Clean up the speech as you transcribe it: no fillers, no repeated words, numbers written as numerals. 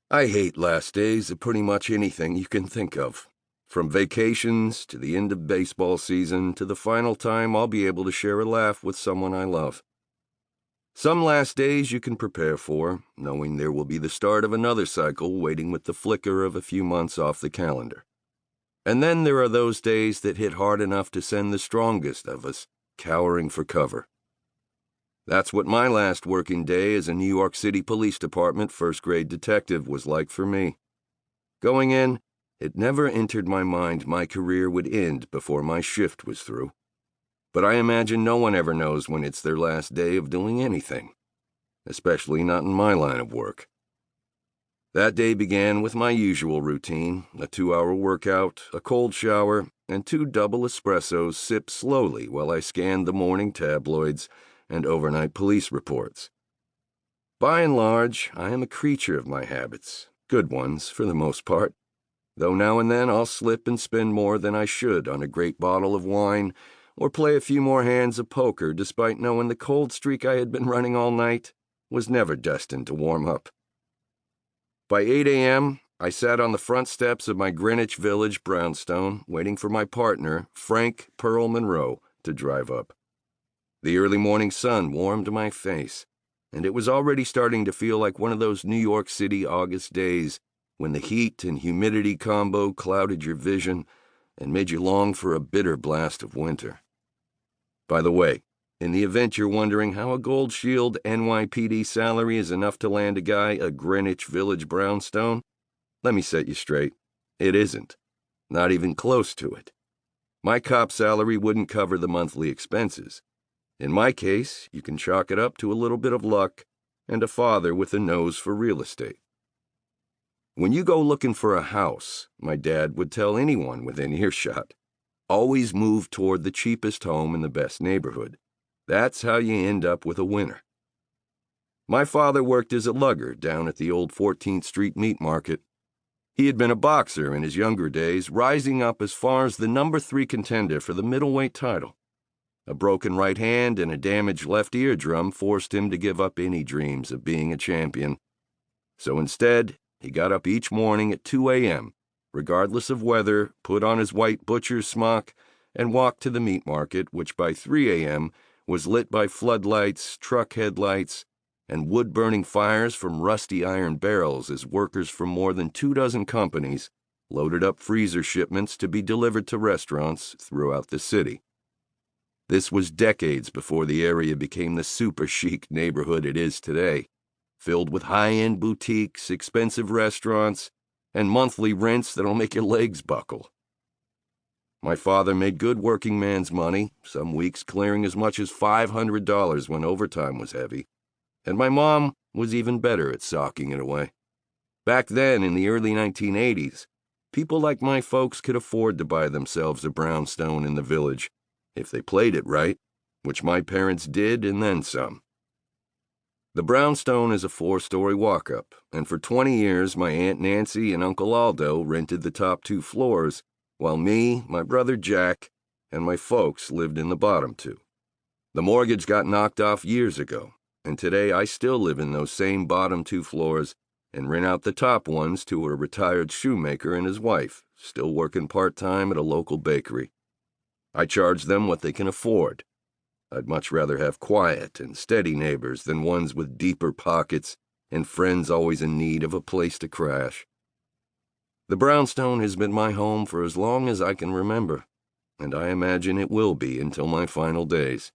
I hate last days of pretty much anything you can think of. From vacations to the end of baseball season to the final time I'll be able to share a laugh with someone I love. Some last days you can prepare for, knowing there will be the start of another cycle waiting with the flicker of a few months off the calendar. And then there are those days that hit hard enough to send the strongest of us cowering for cover. That's what my last working day as a New York City Police Department first-grade detective was like for me. Going in, it never entered my mind my career would end before my shift was through. But I imagine no one ever knows when it's their last day of doing anything, especially not in my line of work. That day began with my usual routine, a 2-hour workout, a cold shower, and 2 double espressos sipped slowly while I scanned the morning tabloids and overnight police reports. By and large, I am a creature of my habits, good ones for the most part, though now and then I'll slip and spend more than I should on a great bottle of wine or play a few more hands of poker despite knowing the cold streak I had been running all night was never destined to warm up. By 8 a.m., I sat on the front steps of my Greenwich Village brownstone waiting for my partner, Frank Pearl Monroe, to drive up. The early morning sun warmed my face, and it was already starting to feel like one of those New York City August days when the heat and humidity combo clouded your vision and made you long for a bitter blast of winter. By the way, in the event you're wondering how a Gold Shield NYPD salary is enough to land a guy a Greenwich Village brownstone, let me set you straight. It isn't. Not even close to it. My cop salary wouldn't cover the monthly expenses. In my case, you can chalk it up to a little bit of luck and a father with a nose for real estate. When you go looking for a house, my dad would tell anyone within earshot, always move toward the cheapest home in the best neighborhood. That's how you end up with a winner. My father worked as a lugger down at the old 14th Street meat market. He had been a boxer in his younger days, rising up as far as the number 3 contender for the middleweight title. A broken right hand and a damaged left eardrum forced him to give up any dreams of being a champion. So instead, he got up each morning at 2 a.m., regardless of weather, put on his white butcher's smock, and walked to the meat market, which by 3 a.m. was lit by floodlights, truck headlights, and wood-burning fires from rusty iron barrels as workers from more than 24 companies loaded up freezer shipments to be delivered to restaurants throughout the city. This was decades before the area became the super chic neighborhood it is today, filled with high-end boutiques, expensive restaurants, and monthly rents that'll make your legs buckle. My father made good working man's money, some weeks clearing as much as $500 when overtime was heavy, and my mom was even better at socking it away. Back then, in the early 1980s, people like my folks could afford to buy themselves a brownstone in the village, if they played it right, which my parents did and then some. The brownstone is a 4-story walk-up, and for 20 years my Aunt Nancy and Uncle Aldo rented the top 2 floors, while me, my brother Jack, and my folks lived in the bottom 2. The mortgage got knocked off years ago, and today I still live in those same bottom 2 floors and rent out the top ones to a retired shoemaker and his wife, still working part-time at a local bakery. I charge them what they can afford. I'd much rather have quiet and steady neighbors than ones with deeper pockets and friends always in need of a place to crash. The brownstone has been my home for as long as I can remember, and I imagine it will be until my final days.